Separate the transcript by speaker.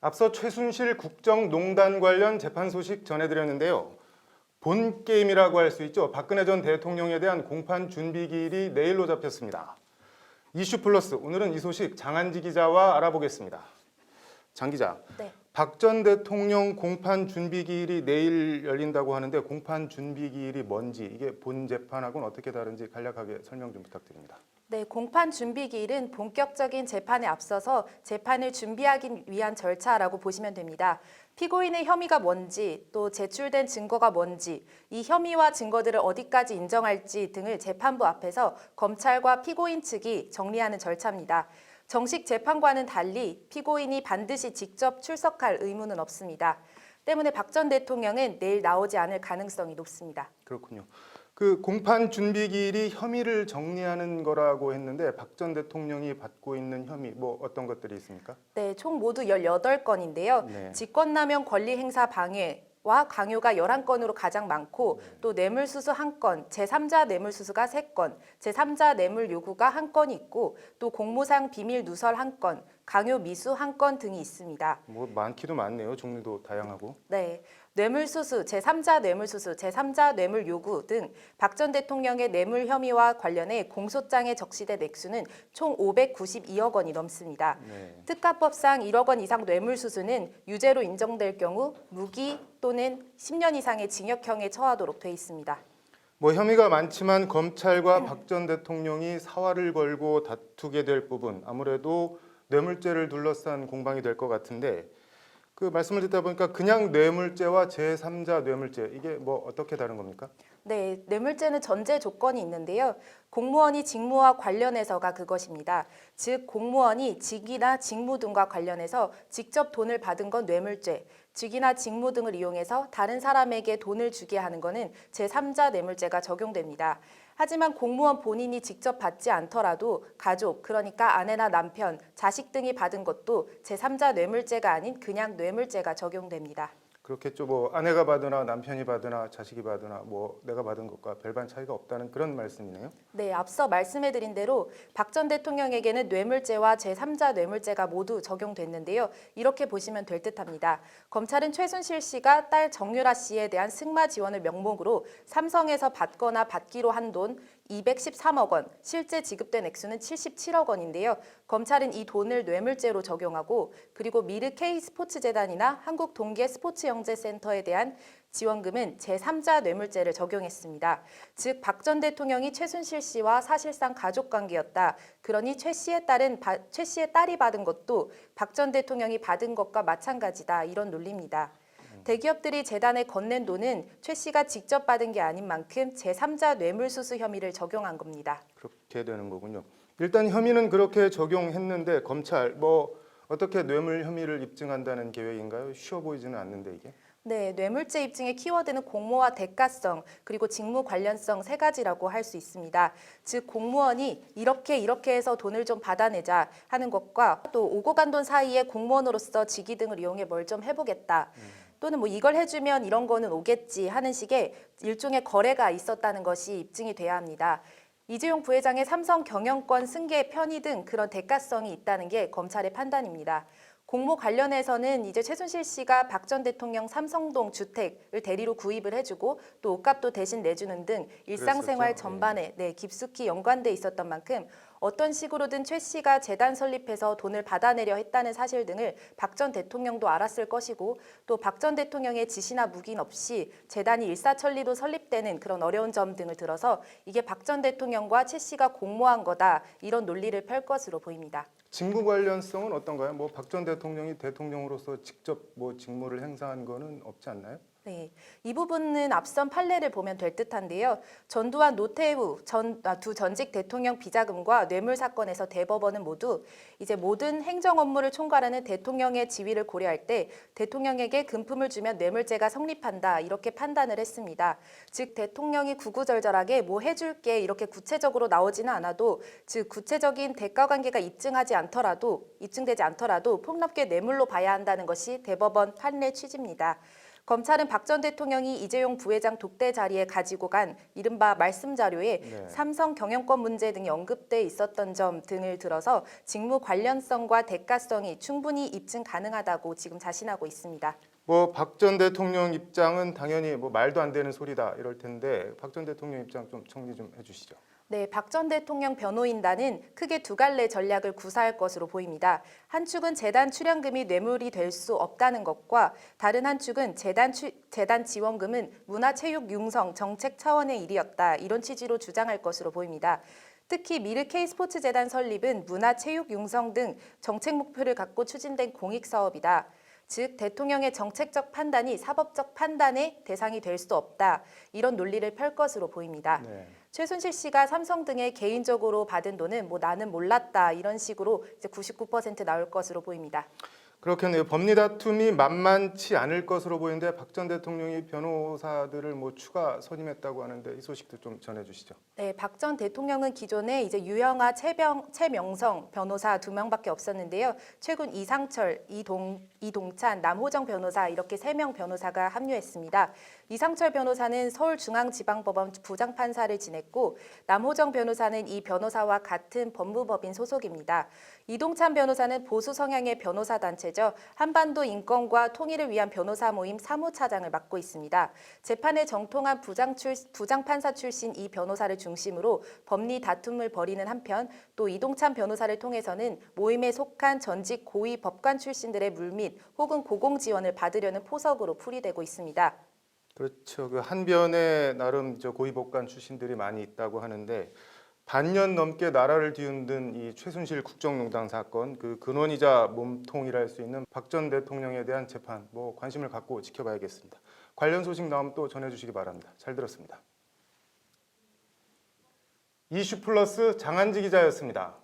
Speaker 1: 앞서 최순실 국정농단 관련 재판 소식 전해드렸는데요. 본 게임이라고 할 수 있죠. 박근혜 전 대통령에 대한 공판 준비 기일이 내일로 잡혔습니다. 이슈 플러스 오늘은 이 소식 장한지 기자와 알아보겠습니다. 장 기자,
Speaker 2: 네.
Speaker 1: 박 전 대통령 공판 준비 기일이 내일 열린다고 하는데 공판 준비 기일이 뭔지 이게 본 재판하고는 어떻게 다른지 간략하게 설명 좀 부탁드립니다.
Speaker 2: 네, 공판 준비 기일은 본격적인 재판에 앞서서 재판을 준비하기 위한 절차라고 보시면 됩니다. 피고인의 혐의가 뭔지, 또 제출된 증거가 뭔지, 이 혐의와 증거들을 어디까지 인정할지 등을 재판부 앞에서 검찰과 피고인 측이 정리하는 절차입니다. 정식 재판과는 달리 피고인이 반드시 직접 출석할 의무는 없습니다. 때문에 박 전 대통령은 내일 나오지 않을 가능성이 높습니다.
Speaker 1: 그렇군요. 그 공판 준비 기일이 혐의를 정리하는 거라고 했는데 박 전 대통령이 받고 있는 혐의 뭐 어떤 것들이 있습니까?
Speaker 2: 네, 총 모두 18건인데요.
Speaker 1: 네.
Speaker 2: 직권남용 권리행사 방해와 강요가 11건으로 가장 많고 또 뇌물수수 1건, 제3자 뇌물수수가 3건, 제3자 뇌물 요구가 1건이 있고 또 공무상 비밀 누설 1건, 강요 미수 1건 등이 있습니다.
Speaker 1: 뭐 많기도 많네요. 종류도 다양하고.
Speaker 2: 네, 뇌물수수, 제3자 뇌물수수, 제3자 뇌물 요구 등 박 전 대통령의 뇌물 혐의와 관련해 공소장에 적시된 액수는 총 592억 원이 넘습니다.
Speaker 1: 네.
Speaker 2: 특가법상 1억 원 이상 뇌물수수는 유죄로 인정될 경우 무기 또는 10년 이상의 징역형에 처하도록 돼 있습니다.
Speaker 1: 뭐 혐의가 많지만 검찰과 박 전 대통령이 사활을 걸고 다투게 될 부분 아무래도 뇌물죄를 둘러싼 공방이 될 것 같은데 그 말씀을 듣다 보니까 그냥 뇌물죄와 제3자 뇌물죄 이게 뭐 어떻게 다른 겁니까?
Speaker 2: 네, 뇌물죄는 전제 조건이 있는데요. 공무원이 직무와 관련해서가 그것입니다. 즉 공무원이 직이나 직무 등과 관련해서 직접 돈을 받은 건 뇌물죄, 직이나 직무 등을 이용해서 다른 사람에게 돈을 주게 하는 것은 제3자 뇌물죄가 적용됩니다. 하지만 공무원 본인이 직접 받지 않더라도 가족, 그러니까 아내나 남편, 자식 등이 받은 것도 제3자 뇌물죄가 아닌 그냥 뇌물죄가 적용됩니다.
Speaker 1: 그렇겠죠. 뭐 아내가 받으나 남편이 받으나 자식이 받으나 뭐 내가 받은 것과 별반 차이가 없다는 그런 말씀이네요.
Speaker 2: 네, 앞서 말씀해드린 대로 박 전 대통령에게는 뇌물죄와 제3자 뇌물죄가 모두 적용됐는데요. 이렇게 보시면 될 듯합니다. 검찰은 최순실 씨가 딸 정유라 씨에 대한 승마 지원을 명목으로 삼성에서 받거나 받기로 한 돈 213억 원, 실제 지급된 액수는 77억 원인데요. 검찰은 이 돈을 뇌물죄로 적용하고 그리고 미르 K스포츠재단이나 한국동계스포츠영재센터에 대한 지원금은 제3자 뇌물죄를 적용했습니다. 즉 박 전 대통령이 최순실 씨와 사실상 가족관계였다. 그러니 최 씨의 딸이 받은 것도 박 전 대통령이 받은 것과 마찬가지다. 이런 논리입니다. 대기업들이 재단에 건넨 돈은 최 씨가 직접 받은 게 아닌 만큼 제3자 뇌물수수 혐의를 적용한 겁니다.
Speaker 1: 그렇게 되는 거군요. 일단 혐의는 그렇게 적용했는데 검찰 뭐 어떻게 뇌물 혐의를 입증한다는 계획인가요? 쉬워 보이지는 않는데 이게.
Speaker 2: 네, 뇌물죄 입증의 키워드는 공모와 대가성, 그리고 직무 관련성 세 가지라고 할 수 있습니다. 즉 공무원이 이렇게 해서 돈을 좀 받아내자 하는 것과 또 오고 간 돈 사이에 공무원으로서 직위 등을 이용해 뭘 좀 해보겠다. 또는 뭐 이걸 해주면 이런 거는 오겠지 하는 식의 일종의 거래가 있었다는 것이 입증이 돼야 합니다. 이재용 부회장의 삼성 경영권 승계 편의 등 그런 대가성이 있다는 게 검찰의 판단입니다. 공모 관련해서는 이제 최순실 씨가 박 전 대통령 삼성동 주택을 대리로 구입을 해주고 또 옷값도 대신 내주는 등 일상생활
Speaker 1: 그랬었죠.
Speaker 2: 전반에 깊숙이 연관돼 있었던 만큼 어떤 식으로든 최 씨가 재단 설립해서 돈을 받아내려 했다는 사실 등을 박 전 대통령도 알았을 것이고 또 박 전 대통령의 지시나 묵인 없이 재단이 일사천리로 설립되는 그런 어려운 점 등을 들어서 이게 박 전 대통령과 최 씨가 공모한 거다 이런 논리를 펼 것으로 보입니다.
Speaker 1: 직무 관련성은 어떤가요? 뭐 박 전 대통령이 대통령으로서 직접 뭐 직무를 행사한 거는 없지 않나요?
Speaker 2: 네, 이 부분은 앞선 판례를 보면 될 듯한데요. 전두환 노태우 두 전직 대통령 비자금과 뇌물 사건에서 대법원은 모두 이제 모든 행정 업무를 총괄하는 대통령의 지위를 고려할 때 대통령에게 금품을 주면 뇌물죄가 성립한다 이렇게 판단을 했습니다. 즉 대통령이 구구절절하게 뭐 해줄게 이렇게 구체적으로 나오지는 않아도 즉 구체적인 대가 관계가 입증되지 않더라도 폭넓게 뇌물로 봐야 한다는 것이 대법원 판례 취지입니다. 검찰은 박 전 대통령이 이재용 부회장 독대 자리에 가지고 간 이른바 말씀 자료에
Speaker 1: 네.
Speaker 2: 삼성 경영권 문제 등이 언급돼 있었던 점 등을 들어서 직무 관련성과 대가성이 충분히 입증 가능하다고 지금 자신하고 있습니다.
Speaker 1: 박 전 대통령 입장은 당연히 말도 안 되는 소리다 이럴 텐데 박 전 대통령 입장 좀 정리 좀 해주시죠.
Speaker 2: 네, 박 전 대통령 변호인단은 크게 두 갈래 전략을 구사할 것으로 보입니다. 한 축은 재단 출연금이 뇌물이 될 수 없다는 것과 다른 한 축은 재단 지원금은 문화체육 융성 정책 차원의 일이었다 이런 취지로 주장할 것으로 보입니다. 특히 미르 K스포츠재단 설립은 문화체육 융성 등 정책 목표를 갖고 추진된 공익사업이다. 즉 대통령의 정책적 판단이 사법적 판단의 대상이 될 수 없다. 이런 논리를 펼 것으로 보입니다.
Speaker 1: 네.
Speaker 2: 최순실 씨가 삼성 등에 개인적으로 받은 돈은 나는 몰랐다. 이런 식으로 이제 99% 나올 것으로 보입니다.
Speaker 1: 그렇겠네요. 법리 다툼이 만만치 않을 것으로 보이는데 박 전 대통령이 변호사들을 추가 선임했다고 하는데 이 소식도 좀 전해주시죠.
Speaker 2: 네, 박 전 대통령은 기존에 이제 유영아, 최명성 변호사 2명밖에 없었는데요. 최근 이상철, 이동찬, 남호정 변호사 이렇게 3명 변호사가 합류했습니다. 이상철 변호사는 서울중앙지방법원 부장판사를 지냈고 남호정 변호사는 이 변호사와 같은 법무법인 소속입니다. 이동찬 변호사는 보수 성향의 변호사 단체죠. 한반도 인권과 통일을 위한 변호사 모임 사무차장을 맡고 있습니다. 재판에 정통한 부장판사 출신 이 변호사를 중심으로 법리 다툼을 벌이는 한편 또 이동찬 변호사를 통해서는 모임에 속한 전직 고위 법관 출신들의 물밑 혹은 고공 지원을 받으려는 포석으로 풀이되고 있습니다.
Speaker 1: 그렇죠. 그 한변에 나름 고위법관 출신들이 많이 있다고 하는데 반년 넘게 나라를 뒤흔든 이 최순실 국정농단 사건 그 근원이자 몸통이라 할 수 있는 박 전 대통령에 대한 재판 관심을 갖고 지켜봐야겠습니다. 관련 소식 나오면 또 전해주시기 바랍니다. 잘 들었습니다. 이슈플러스 장한지 기자였습니다.